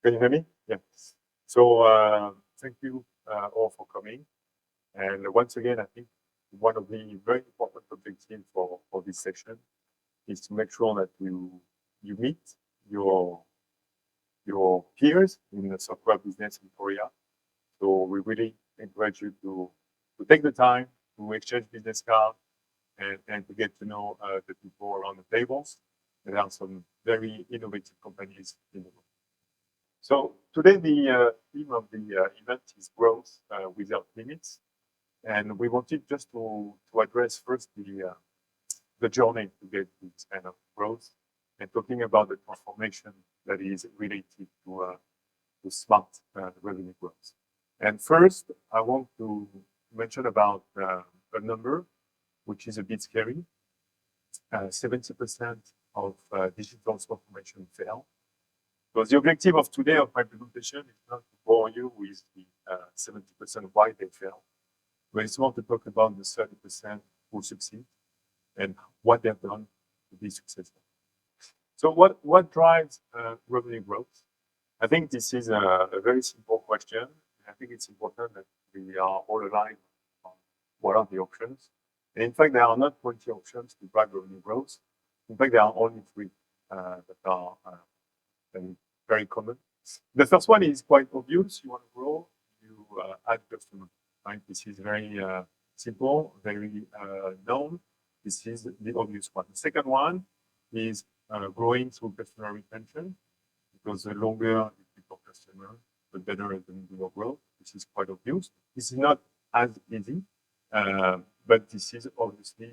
Can you hear me? Yeah. So thank you all for coming. And once again, I think one of the very important objectives for this session is to make sure that you meet your peers in the software business in Korea. So we really encourage you to take the time to exchange business cards and to get to know the people around the tables. There are some very innovative companies in the world. So today the theme of the event is growth without limits, and we wanted just to address first the journey to get to this kind of growth, and talking about the transformation that is related to smart revenue growth. And first, I want to mention about a number which is a bit scary. 70% of digital transformation fail. Because the objective of today of my presentation is not to bore you with the 70% why they fail, but it's more to talk about the 30% who succeed and what they've done to be successful. So what drives revenue growth? I think this is a very simple question. I think it's important that we are all aligned on what are the options. And in fact, there are not 20 options to drive revenue growth. In fact, there are only 3 that are very common. The first one is quite obvious. You want to grow, you add customers. Right? This is very simple, very known. This is the obvious one. The second one is growing through customer retention, because the longer you keep your customer, the better your growth. This is quite obvious. This is not as easy, but this is obviously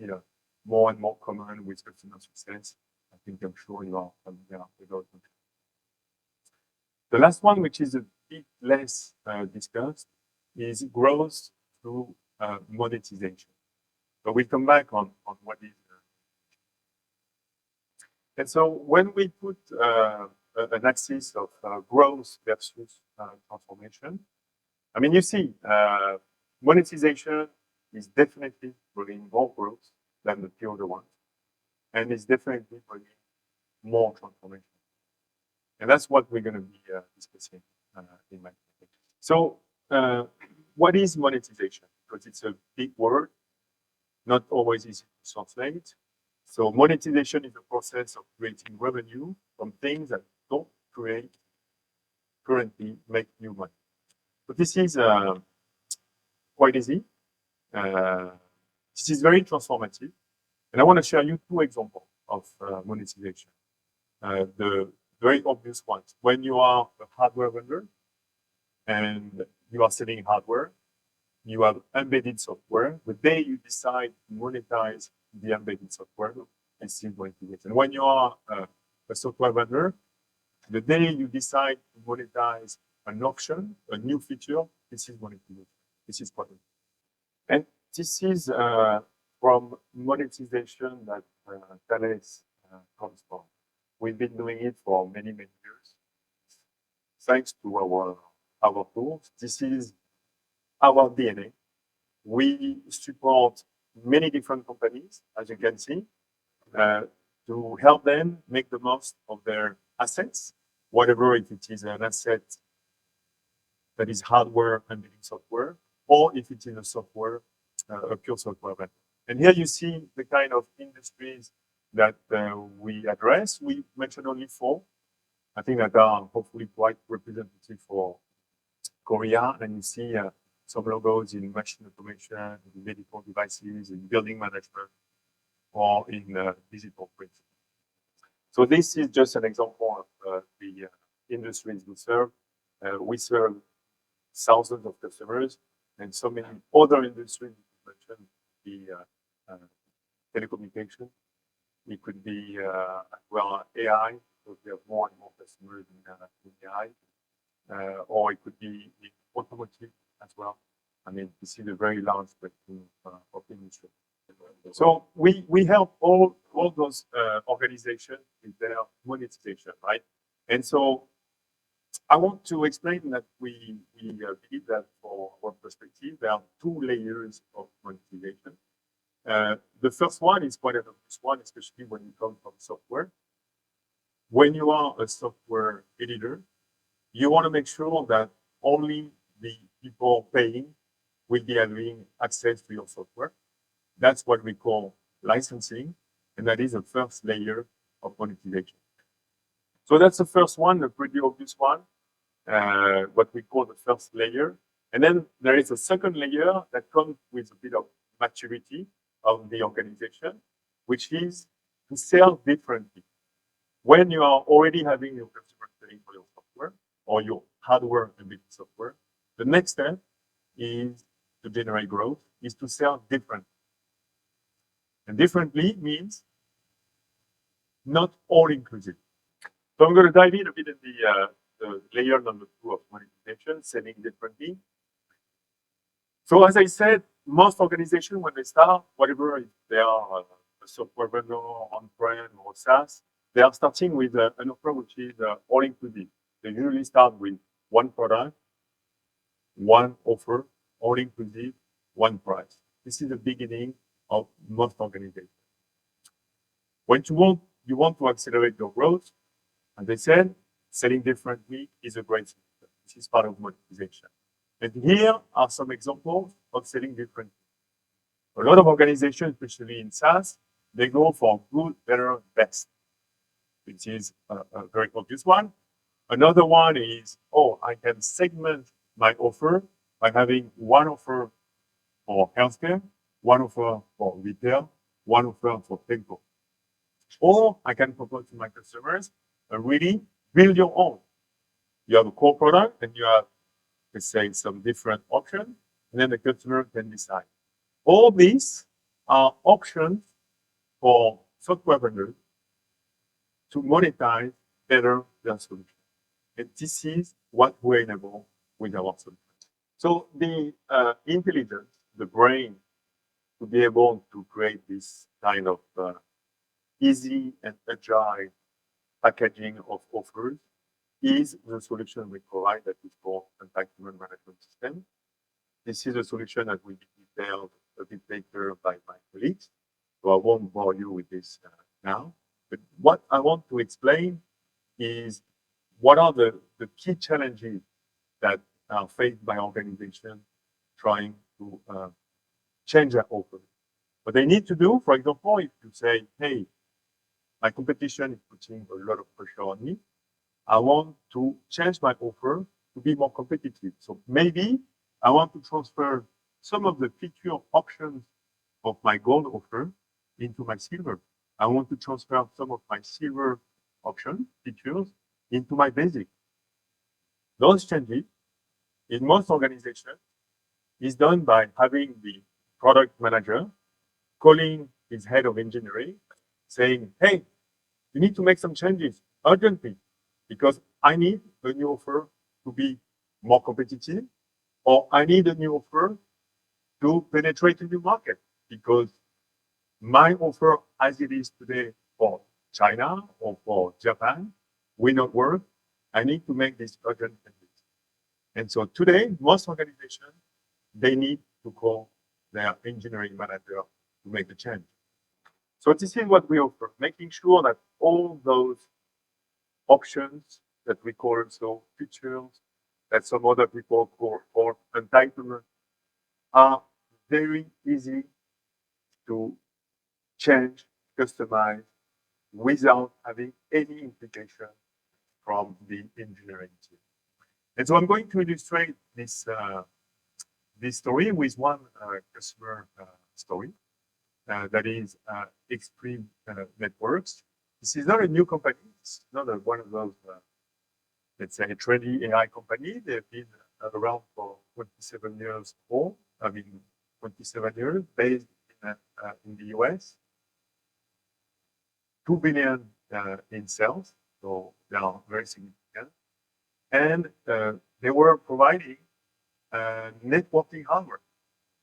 more and more common with customer success. I think I'm sure you are familiar with those. The last one, which is a bit less discussed, is growth through monetization. So we'll come back on what is. And so when we put an axis of growth versus transformation, I mean, you see, monetization is definitely bringing more growth than the other one, and it's definitely bringing more transformation. And that's what we're going to be discussing in my presentation. So what is monetization? Because it's a big word, not always easy to translate. So monetization is the process of creating revenue from things that don't currently make new money. So this is quite easy. This is very transformative. And I want to share you 2 examples of monetization. The very obvious ones. When you are a hardware vendor and you are selling hardware, you have embedded software. The day you decide to monetize the embedded software, it's still monetization. When you are a software vendor, the day you decide to monetize an option, a new feature, this is monetization. This is important. And this is from monetization that Thales comes from. We've been doing it for many, many years. Thanks to our tools. This is our DNA. We support many different companies, as you can see, to help them make the most of their assets, whatever if it is an asset that is hardware embedding software, or if it is a software, a pure software vendor. And here you see the kind of industries that we address. We mentioned only 4. I think that are hopefully quite representative for Korea. And you see some logos in machine automation, in medical devices, in building management, or in digital print. So this is just an example of the industries we serve. We serve thousands of customers, and so many other industries. You mentioned the telecommunication. It could be well AI, because we have more and more customers in AI, or it could be in automotive as well. I mean, this is a very large spectrum of industry. So we help all those organizations with their monetization, right? And so I want to explain that we believe that for our perspective, there are 2 layers of monetization. The first one is quite an obvious one, especially when you come from software. When you are a software editor, you want to make sure that only the people paying will be having access to your software. That's what we call licensing, and that is the first layer of monetization. So that's the first one, the pretty obvious one, what we call the first layer. And then there is a second layer that comes with a bit of maturity of the organization, which is to sell differently. When you are already having your customer paying for your software or your hardware and business software, the next step is to generate growth, is to sell differently. And differently means not all inclusive. So I'm going to dive in a bit in the layer number 2 of monetization, selling differently. So as I said, most organizations, when they start, whatever they are, a software vendor, on-prem or SaaS, they are starting with an offer which is all-inclusive. They usually start with one product, one offer, all-inclusive, one price. This is the beginning of most organizations. When you want to accelerate your growth, as I said, selling differently is a great solution. This is part of monetization. And here are some examples of selling differently. A lot of organizations, especially in SaaS, they go for good, better, best, which is a very obvious one. Another one is, I can segment my offer by having one offer for healthcare, one offer for retail, one offer for telco. Or I can propose to my customers, really build your own. You have a core product and you have, let's say, some different options, and then the customer can decide. All these are options for software vendors to monetize better their solution. And this is what we enable with our solution. So the intelligence, the brain, to be able to create this kind of easy and agile packaging of offers is the solution we provide that is called entitlement management system. This is a solution that will be detailed a bit later by my colleagues, so I won't bore you with this now. But what I want to explain is what are the key challenges that are faced by organizations trying to change their offer. What they need to do, for example, if you say, hey, my competition is putting a lot of pressure on me, I want to change my offer to be more competitive. So maybe I want to transfer some of the feature options of my gold offer into my silver. I want to transfer some of my silver option features into my basic. Those changes in most organizations is done by having the product manager calling his head of engineering saying, hey, you need to make some changes urgently because I need a new offer to be more competitive, or I need a new offer to penetrate a new market because my offer as it is today for China or for Japan will not work. I need to make this urgent changes. And so today, most organizations, they need to call their engineering manager to make the change. So this is what we offer, making sure that all those options that we call also features, that some other people call entitlement, are very easy to change, customize, without having any implication from the engineering team. And so I'm going to illustrate this story with one customer story. That is Extreme Networks. This is not a new company. It's not one of those, let's say, trendy AI company. They've been around for 27 years old. 27 years, based in the US. 2 billion in sales, so they are very significant. And they were providing networking hardware,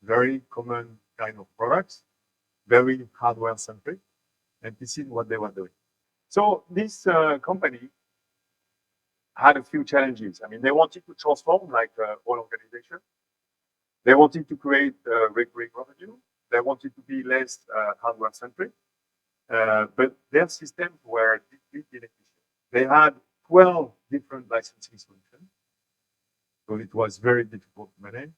very common kind of products, very hardware centric, and this is what they were doing. So this company had a few challenges. I mean, they wanted to transform like all organizations. They wanted to create recurring revenue. They wanted to be less hardware centric, but their systems were deeply inefficient. They had 12 different licensing solutions. So it was very difficult to manage.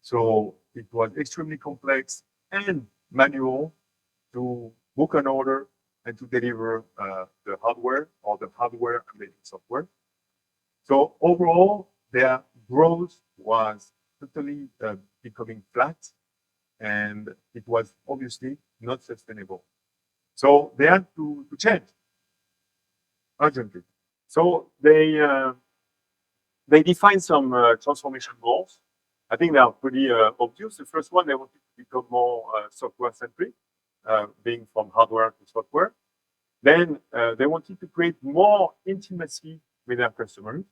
So it was extremely complex and manual to book an order and to deliver the hardware or the hardware embedded software. So overall, their growth was totally becoming flat, and it was obviously not sustainable. So they had to change urgently. So they defined some transformation goals. I think they are pretty obvious. The first one, they wanted to become more software-centric, being from hardware to software. Then they wanted to create more intimacy with their customers,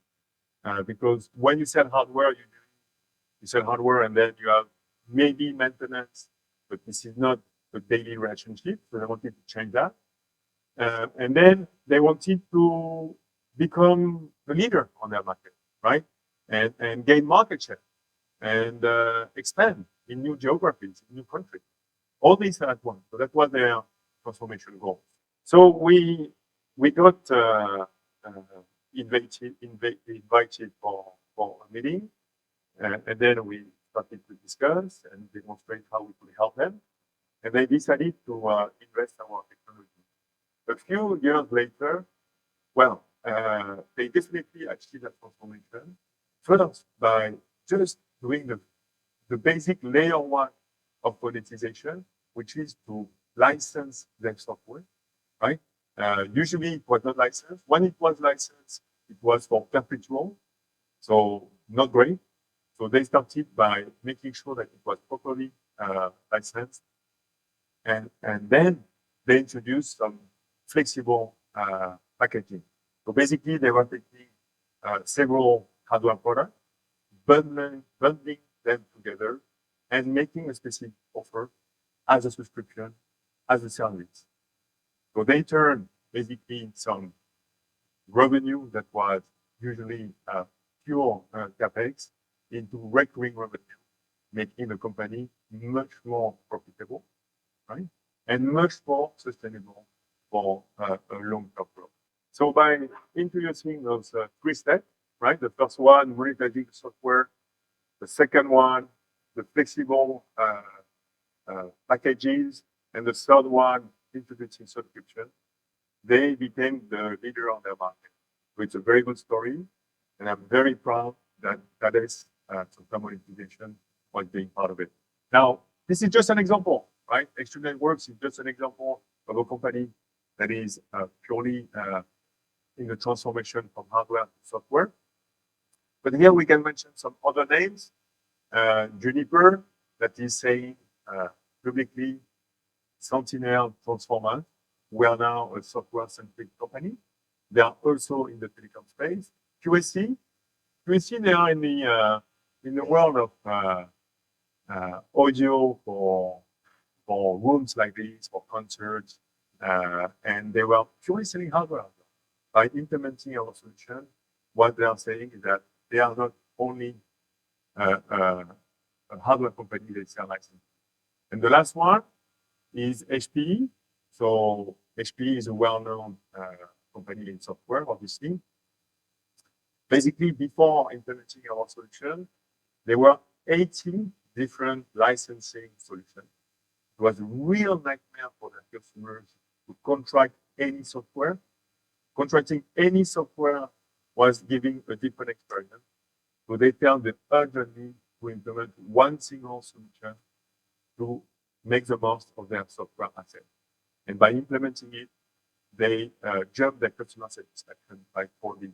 because when you sell hardware, you sell hardware and then you have maybe maintenance, but this is not a daily relationship. So they wanted to change that. And then they wanted to become the leader on their market, right? And gain market share and expand in new geographies, in new countries. All these at once. So that was their transformation goal. So we got invited for a meeting, and then we started to discuss and demonstrate how we could help them. And they decided to invest our technology. A few years later, well, they definitely achieved that transformation. First, by just doing the basic layer one of monetization, which is to license their software, right? Usually it was not licensed. When it was licensed, it was for perpetual, so not great. So they started by making sure that it was properly licensed. And then they introduced some flexible packaging. So basically, they were taking several hardware products, bundling them together, and making a specific offer as a subscription, as a service. So they turned basically some revenue that was usually pure capex into recurring revenue, making the company much more profitable, right? And much more sustainable for a long-term growth. So by introducing those three steps, right? The first one, monetizing the software. The second one, the flexible packages. And the third one, introducing subscription. They became the leader on their market. So it's a very good story. And I'm very proud that Thales monetization was being part of it. Now, this is just an example, right? Extreme Networks is just an example of a company that is purely in the transformation from hardware to software. But here we can mention some other names. Juniper, that is saying publicly, Sentinel transformer. We are now a software-centric company. They are also in the telecom space. QSC, they are in the world of audio for rooms like this, for concerts, and they were purely selling hardware. By implementing our solution, what they are saying is that they are not only a hardware company, they sell licensing. And the last one is HPE. So HPE is a well-known company in software, obviously. Basically, before implementing our solution, there were 18 different licensing solutions. It was a real nightmare for their customers to contract any software. Contracting any software was giving a different experience. So they felt the urgent need to implement one single solution to make the most of their software asset. And by implementing it, they jumped their customer satisfaction by 44%.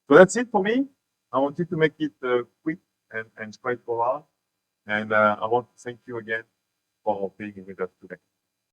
So that's it for me. I wanted to make it quick and straightforward. And I want to thank you again for being with us today.